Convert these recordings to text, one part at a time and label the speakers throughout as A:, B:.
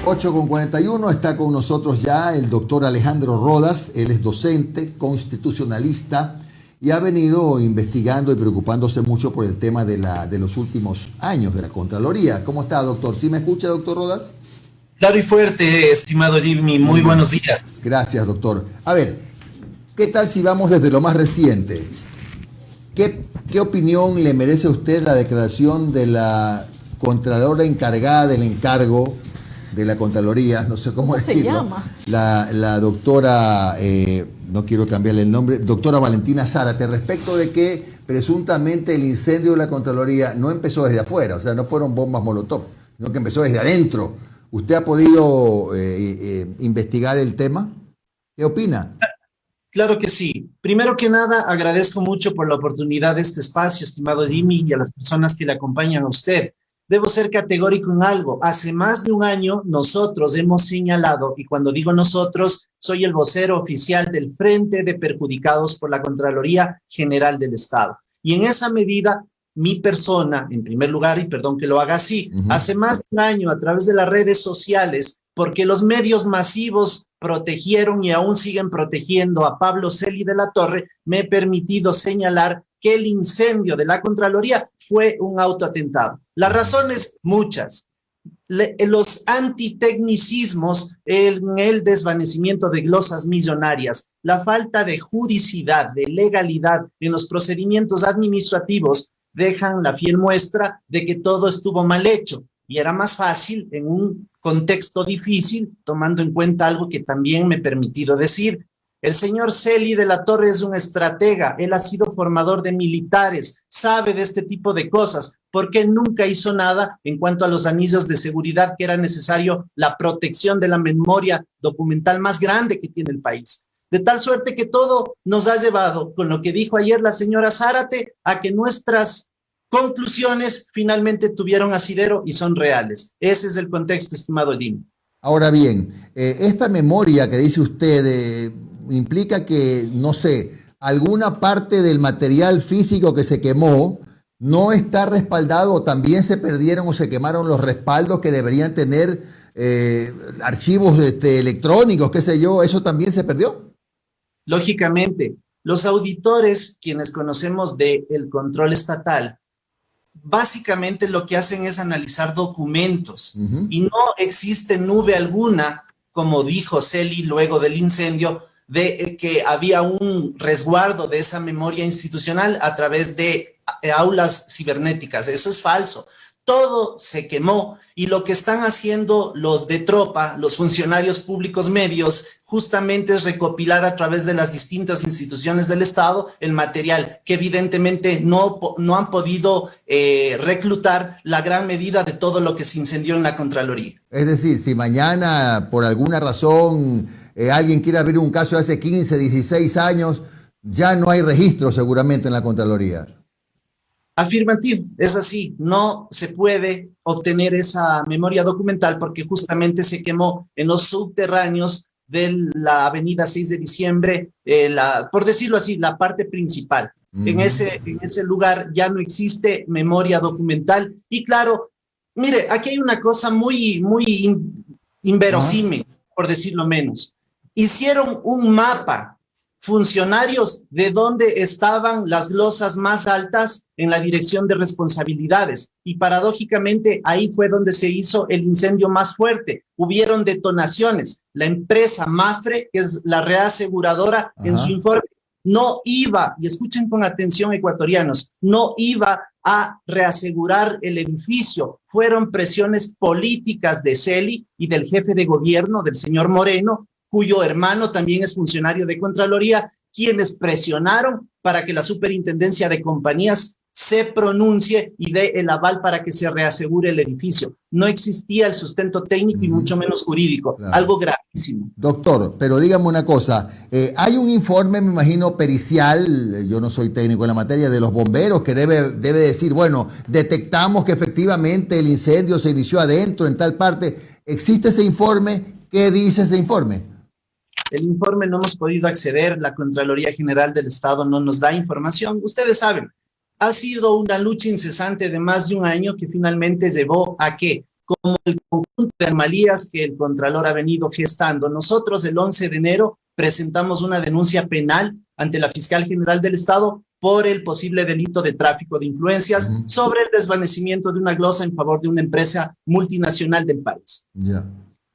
A: 8:41, está con nosotros ya el doctor Alejandro Rodas. Él es docente, constitucionalista y ha venido investigando y preocupándose mucho por el tema de los últimos años de la Contraloría. ¿Cómo está, doctor? ¿Sí me escucha, doctor Rodas?
B: Claro y fuerte, estimado Jimmy. Muy buenos días.
A: Gracias, doctor. A ver, ¿qué tal si vamos desde lo más reciente? ¿Qué opinión le merece a usted la declaración de la Contralora encargada del encargo de la Contraloría, no sé cómo decirlo, la doctora, no quiero cambiarle el nombre, doctora Valentina Zárate, respecto de que presuntamente el incendio de la Contraloría no empezó desde afuera, o sea, no fueron bombas Molotov, sino que empezó desde adentro? ¿Usted ha podido investigar el tema? ¿Qué opina?
B: Claro que sí. Primero que nada, agradezco mucho por la oportunidad de este espacio, estimado Jimmy, y a las personas que le acompañan a usted. Debo ser categórico en algo. Hace más de un año nosotros hemos señalado, y cuando digo nosotros, soy el vocero oficial del Frente de Perjudicados por la Contraloría General del Estado. Y en esa medida, mi persona, en primer lugar, y perdón que lo haga así, hace más de un año a través de las redes sociales, porque los medios masivos protegieron y aún siguen protegiendo a Pablo Celi de la Torre, me he permitido señalar que el incendio de la Contraloría fue un autoatentado. Las razones, muchas. Los antitecnicismos en el desvanecimiento de glosas millonarias, la falta de juricidad, de legalidad en los procedimientos administrativos dejan la fiel muestra de que todo estuvo mal hecho. Y era más fácil en un contexto difícil, tomando en cuenta algo que también me he permitido decir. El señor Celi de la Torre es un estratega, él ha sido formador de militares, sabe de este tipo de cosas, porque nunca hizo nada en cuanto a los anillos de seguridad que era necesario la protección de la memoria documental más grande que tiene el país. De tal suerte que todo nos ha llevado, con lo que dijo ayer la señora Zárate, a que nuestras conclusiones finalmente tuvieron asidero y son reales. Ese es el contexto, estimado Jim.
A: Ahora bien, esta memoria que dice usted implica que, no sé, alguna parte del material físico que se quemó no está respaldado, o también se perdieron o se quemaron los respaldos que deberían tener archivos electrónicos, qué sé yo, ¿eso también se perdió?
B: Lógicamente, los auditores, quienes conocemos del control estatal, básicamente lo que hacen es analizar documentos y no existe nube alguna, como dijo Celi luego del incendio, de que había un resguardo de esa memoria institucional a través de aulas cibernéticas. Eso es falso. Todo se quemó y lo que están haciendo los de tropa, los funcionarios públicos medios, justamente es recopilar a través de las distintas instituciones del Estado el material que evidentemente no han podido reclutar la gran medida de todo lo que se incendió en la Contraloría.
A: Es decir, si mañana por alguna razón alguien quiere abrir un caso de hace 15, 16 años, ya no hay registro seguramente en la Contraloría.
B: Afirmativo, es así, no se puede obtener esa memoria documental porque justamente se quemó en los subterráneos de la avenida 6 de diciembre, por decirlo así, la parte principal. En ese lugar ya no existe memoria documental y claro, mire, aquí hay una cosa muy inverosímil, por decirlo menos. Hicieron un mapa funcionarios de dónde estaban las glosas más altas en la dirección de responsabilidades. Y paradójicamente ahí fue donde se hizo el incendio más fuerte. Hubieron detonaciones. La empresa Mafre, que es la reaseguradora, en su informe no iba, y escuchen con atención ecuatorianos, no iba a reasegurar el edificio. Fueron presiones políticas de Celi y del jefe de gobierno, del señor Moreno, cuyo hermano también es funcionario de Contraloría, quienes presionaron para que la Superintendencia de Compañías se pronuncie y dé el aval para que se reasegure el edificio. No existía el sustento técnico y mucho menos jurídico, claro. Algo gravísimo.
A: Doctor, pero dígame una cosa, hay un informe, me imagino, pericial, yo no soy técnico en la materia, de los bomberos, que debe decir, bueno, detectamos que efectivamente el incendio se inició adentro, en tal parte. ¿Existe ese informe? ¿Qué dice ese informe?
B: El informe no hemos podido acceder, la Contraloría General del Estado no nos da información. Ustedes saben, ha sido una lucha incesante de más de un año que finalmente llevó a que, como el conjunto conjunto de anomalías que el Contralor ha venido gestando. Nosotros el 11 de enero presentamos una denuncia penal ante la Fiscal General del Estado por el posible delito de tráfico de influencias sobre el desvanecimiento de una glosa en favor de una empresa multinacional del país.
A: Ya.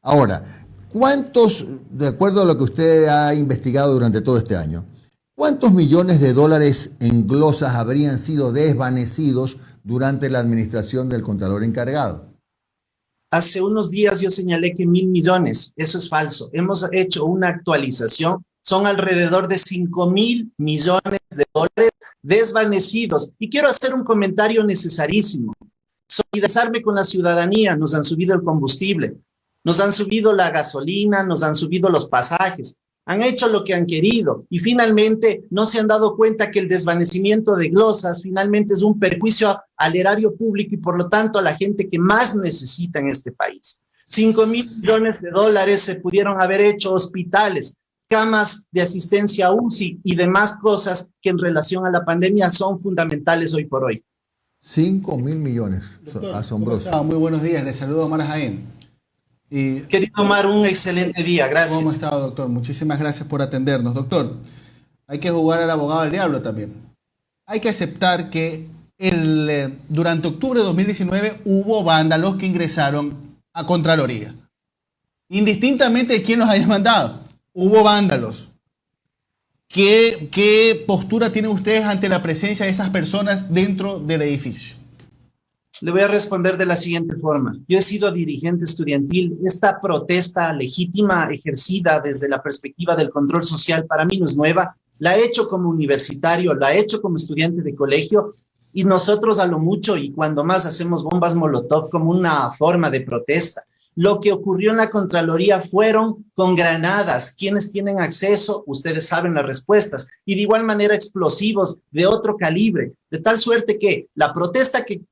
A: Ahora, ¿cuántos, de acuerdo a lo que usted ha investigado durante todo este año, cuántos millones de dólares en glosas habrían sido desvanecidos durante la administración del Contralor encargado?
B: Hace unos días yo señalé que 1.000 millones, eso es falso. Hemos hecho una actualización, son alrededor de 5.000 millones de dólares desvanecidos. Y quiero hacer un comentario necesarísimo. Solidarizarme con la ciudadanía, nos han subido el combustible, nos han subido la gasolina, nos han subido los pasajes, han hecho lo que han querido y finalmente no se han dado cuenta que el desvanecimiento de glosas finalmente es un perjuicio al erario público y por lo tanto a la gente que más necesita en este país. 5.000 millones de dólares se pudieron haber hecho hospitales, camas de asistencia UCI y demás cosas que en relación a la pandemia son fundamentales hoy por hoy.
A: 5.000 millones,
C: Doctor,
A: asombroso.
C: Muy buenos días, le saludo a Omar Jaén.
B: Querido Omar, un excelente día, gracias.
C: ¿Cómo ha estado, doctor? Muchísimas gracias por atendernos. Doctor, hay que jugar al abogado del diablo también. Hay que aceptar que durante octubre de 2019 hubo vándalos que ingresaron a Contraloría. Indistintamente de quién los haya mandado, hubo vándalos. ¿Qué postura tienen ustedes ante la presencia de esas personas dentro del edificio?
B: Le voy a responder de la siguiente forma. Yo he sido dirigente estudiantil. Esta protesta legítima ejercida desde la perspectiva del control social para mí no es nueva. La he hecho como universitario, la he hecho como estudiante de colegio y nosotros a lo mucho y cuando más hacemos bombas Molotov como una forma de protesta. Lo que ocurrió en la Contraloría fueron con granadas. ¿Quiénes tienen acceso? Ustedes saben las respuestas. Y de igual manera explosivos de otro calibre. De tal suerte que la protesta que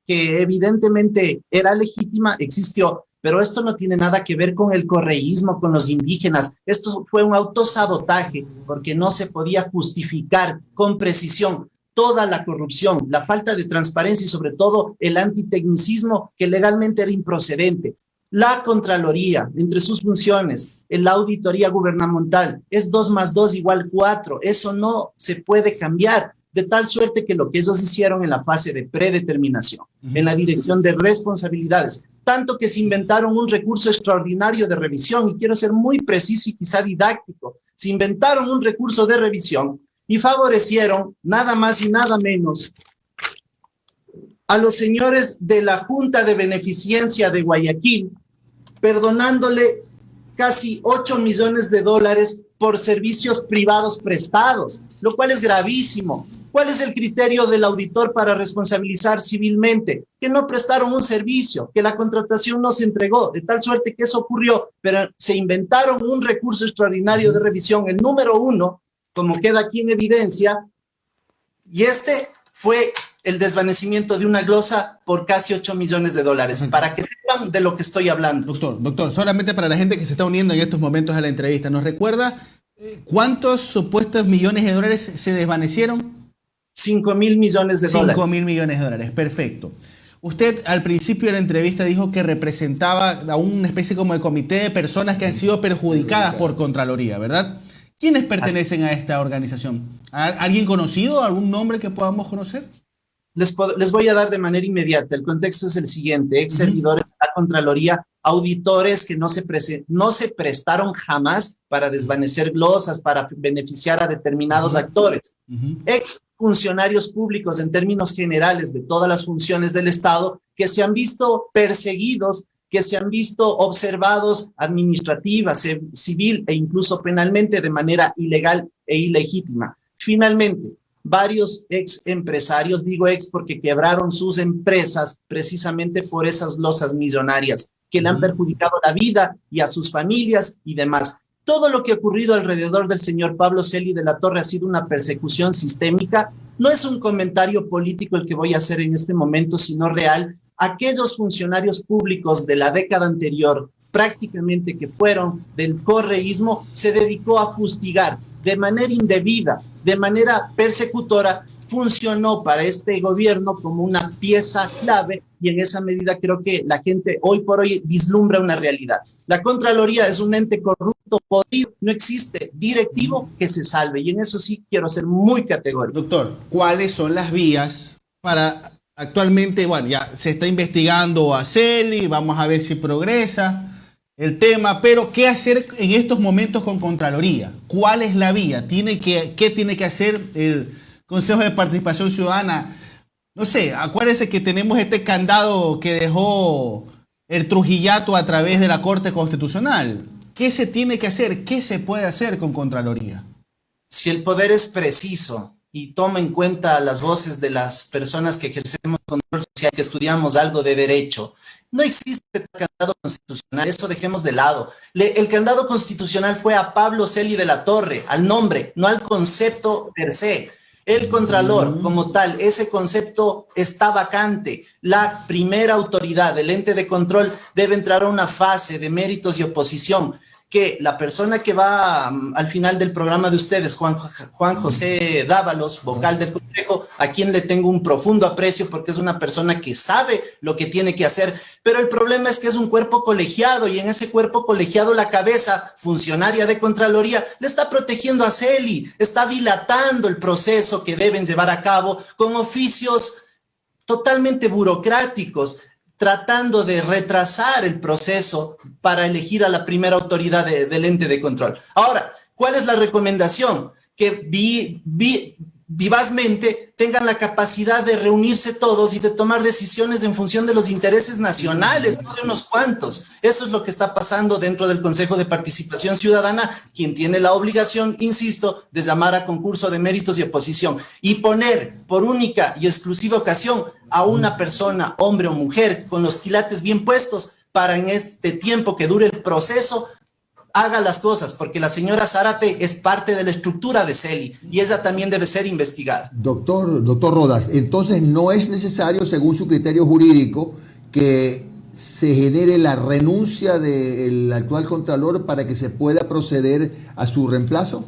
B: evidentemente era legítima existió. Pero esto no tiene nada que ver con el correísmo, con los indígenas. Esto fue un autosabotaje porque no se podía justificar con precisión toda la corrupción, la falta de transparencia y sobre todo el antitecnicismo que legalmente era improcedente. La Contraloría, entre sus funciones, la auditoría gubernamental, es 2 más 2 igual 4. Eso no se puede cambiar, de tal suerte que lo que ellos hicieron en la fase de predeterminación, en la dirección de responsabilidades, tanto que se inventaron un recurso extraordinario de revisión, y quiero ser muy preciso y quizá didáctico, se inventaron un recurso de revisión y favorecieron nada más y nada menos a los señores de la Junta de Beneficencia de Guayaquil, perdonándole casi 8 millones de dólares por servicios privados prestados, lo cual es gravísimo. ¿Cuál es el criterio del auditor para responsabilizar civilmente? Que no prestaron un servicio, que la contratación no se entregó, de tal suerte que eso ocurrió, pero se inventaron un recurso extraordinario de revisión, el número 1, como queda aquí en evidencia, y este fue el desvanecimiento de una glosa por casi 8 millones de dólares, para que sepan de lo que estoy hablando.
C: Doctor, solamente para la gente que se está uniendo en estos momentos a la entrevista, ¿nos recuerda cuántos supuestos millones de dólares se desvanecieron?
B: 5.000 millones de dólares.
C: 5.000 millones de dólares, perfecto. Usted al principio de la entrevista dijo que representaba a una especie como de comité de personas que han sido perjudicadas por Contraloría, ¿verdad? ¿Quiénes pertenecen a esta organización? ¿Alguien conocido? ¿Algún nombre que podamos conocer?
B: Les voy a dar de manera inmediata. El contexto es el siguiente. Ex servidores de la Contraloría, auditores que no se prestaron jamás para desvanecer glosas, para beneficiar a determinados actores. Ex funcionarios públicos en términos generales de todas las funciones del Estado que se han visto perseguidos, que se han visto observados administrativa, civil e incluso penalmente de manera ilegal e ilegítima. Finalmente, varios ex empresarios, digo ex porque quebraron sus empresas precisamente por esas glosas millonarias que le han perjudicado la vida y a sus familias y demás. Todo lo que ha ocurrido alrededor del señor Pablo Celi de la Torre ha sido una persecución sistémica. No es un comentario político el que voy a hacer en este momento, sino real. Aquellos funcionarios públicos de la década anterior, prácticamente que fueron del correísmo, se dedicó a fustigar de manera indebida, de manera persecutora, funcionó para este gobierno como una pieza clave y en esa medida creo que la gente hoy por hoy vislumbra una realidad. La Contraloría es un ente corrupto, podrido, no existe directivo que se salve y en eso sí quiero ser muy categórico.
C: Doctor, ¿cuáles son las vías para actualmente, bueno, ya se está investigando a Celi, vamos a ver si progresa el tema, pero ¿qué hacer en estos momentos con Contraloría? ¿Cuál es la vía? ¿Qué tiene que hacer el Consejo de Participación Ciudadana? No sé, acuérdense que tenemos este candado que dejó el Trujillato a través de la Corte Constitucional. ¿Qué se tiene que hacer? ¿Qué se puede hacer con Contraloría?
B: Si el poder es preciso y toma en cuenta las voces de las personas que ejercemos control social, que estudiamos algo de derecho, no existe candado constitucional, eso dejemos de lado. El candado constitucional fue a Pablo Celi de la Torre, al nombre, no al concepto per se. El Contralor, como tal, ese concepto está vacante. La primera autoridad, el ente de control, debe entrar a una fase de méritos y oposición, que la persona que va al final del programa de ustedes, Juan José Dávalos, vocal del Consejo, a quien le tengo un profundo aprecio porque es una persona que sabe lo que tiene que hacer, pero el problema es que es un cuerpo colegiado y en ese cuerpo colegiado la cabeza funcionaria de Contraloría le está protegiendo a Celi, está dilatando el proceso que deben llevar a cabo con oficios totalmente burocráticos, tratando de retrasar el proceso para elegir a la primera autoridad del ente de control. Ahora, ¿cuál es la recomendación? Que vivazmente tengan la capacidad de reunirse todos y de tomar decisiones en función de los intereses nacionales, no de unos cuantos. Eso es lo que está pasando dentro del Consejo de Participación Ciudadana, quien tiene la obligación, insisto, de llamar a concurso de méritos y oposición y poner por única y exclusiva ocasión a una persona, hombre o mujer, con los quilates bien puestos para en este tiempo que dure el proceso, haga las cosas, porque la señora Zárate es parte de la estructura de Celi y ella también debe ser investigada.
A: Doctor Rodas, entonces no es necesario, según su criterio jurídico, que se genere la renuncia del actual Contralor para que se pueda proceder a su reemplazo.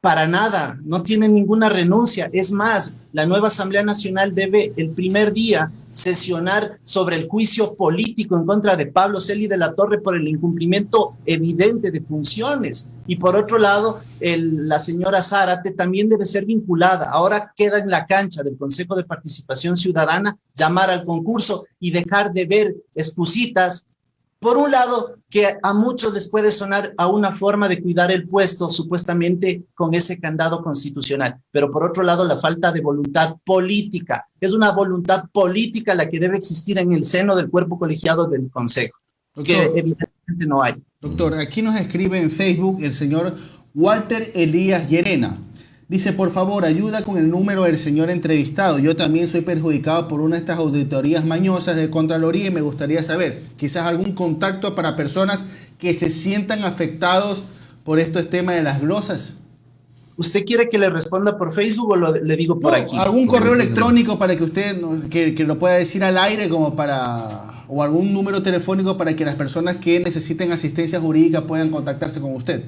B: Para nada, no tiene ninguna renuncia. Es más, la nueva Asamblea Nacional debe el primer día sesionar sobre el juicio político en contra de Pablo Celi de la Torre por el incumplimiento evidente de funciones. Y por otro lado, la señora Zárate también debe ser vinculada. Ahora queda en la cancha del Consejo de Participación Ciudadana llamar al concurso y dejar de ver excusitas. Por un lado, que a muchos les puede sonar a una forma de cuidar el puesto, supuestamente con ese candado constitucional, pero por otro lado, la falta de voluntad política. Es una voluntad política la que debe existir en el seno del cuerpo colegiado del Consejo, que evidentemente no hay.
C: Doctor, aquí nos escribe en Facebook el señor Walter Elías Llerena. Dice, por favor, ayuda con el número del señor entrevistado. Yo también soy perjudicado por una de estas auditorías mañosas de Contraloría y me gustaría saber, quizás algún contacto para personas que se sientan afectados por estos temas de las glosas.
B: ¿Usted quiere que le responda por Facebook o le digo por aquí?
C: Algún correo electrónico para que usted que lo pueda decir al aire como para, o algún número telefónico para que las personas que necesiten asistencia jurídica puedan contactarse con usted.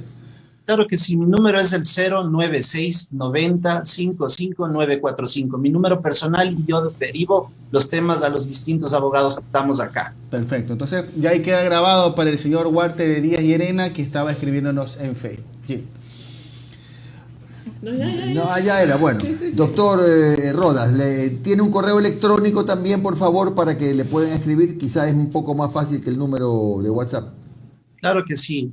B: Claro que sí, mi número es el 096-90-55945, mi número personal y yo derivo los temas a los distintos abogados que estamos acá.
C: Perfecto, entonces ya ahí queda grabado para el señor Walter Elías Llerena que estaba escribiéndonos en Facebook. Sí.
A: No, ya era, bueno. Sí. Doctor Rodas, ¿tiene un correo electrónico también, por favor, para que le puedan escribir? Quizás es un poco más fácil que el número de WhatsApp.
B: Claro que sí.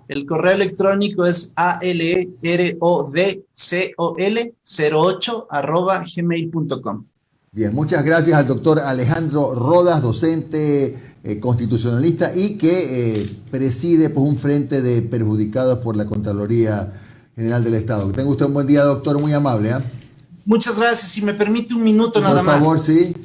B: El correo electrónico es alerodcol08@gmail.com.
A: Bien, muchas gracias al doctor Alejandro Rodas, docente constitucionalista y que preside pues, un frente de perjudicados por la Contraloría General del Estado. Que tenga usted un buen día, doctor, muy amable.
B: Muchas gracias. Si me permite un minuto nada más.
A: Por favor, sí.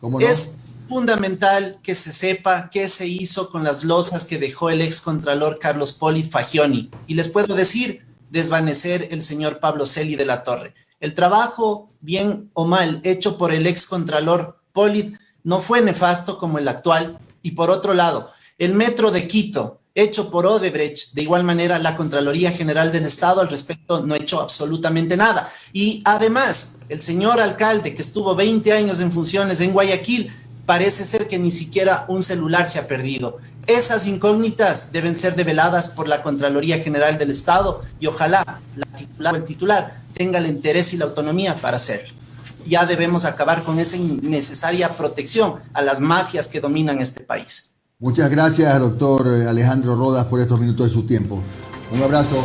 A: ¿Cómo no?
B: Es fundamental que se sepa qué se hizo con las losas que dejó el ex contralor Carlos Polit Fagioni. Y les puedo decir, desvanecer el señor Pablo Celi de la Torre. El trabajo, bien o mal, hecho por el ex contralor Polit no fue nefasto como el actual. Y por otro lado, el metro de Quito, hecho por Odebrecht. De igual manera, la Contraloría General del Estado al respecto no ha hecho absolutamente nada. Y además, el señor alcalde que estuvo 20 años en funciones en Guayaquil, parece ser que ni siquiera un celular se ha perdido. Esas incógnitas deben ser develadas por la Contraloría General del Estado y ojalá el titular tenga el interés y la autonomía para hacerlo. Ya debemos acabar con esa innecesaria protección a las mafias que dominan este país.
A: Muchas gracias, doctor Alejandro Rodas, por estos minutos de su tiempo. Un abrazo.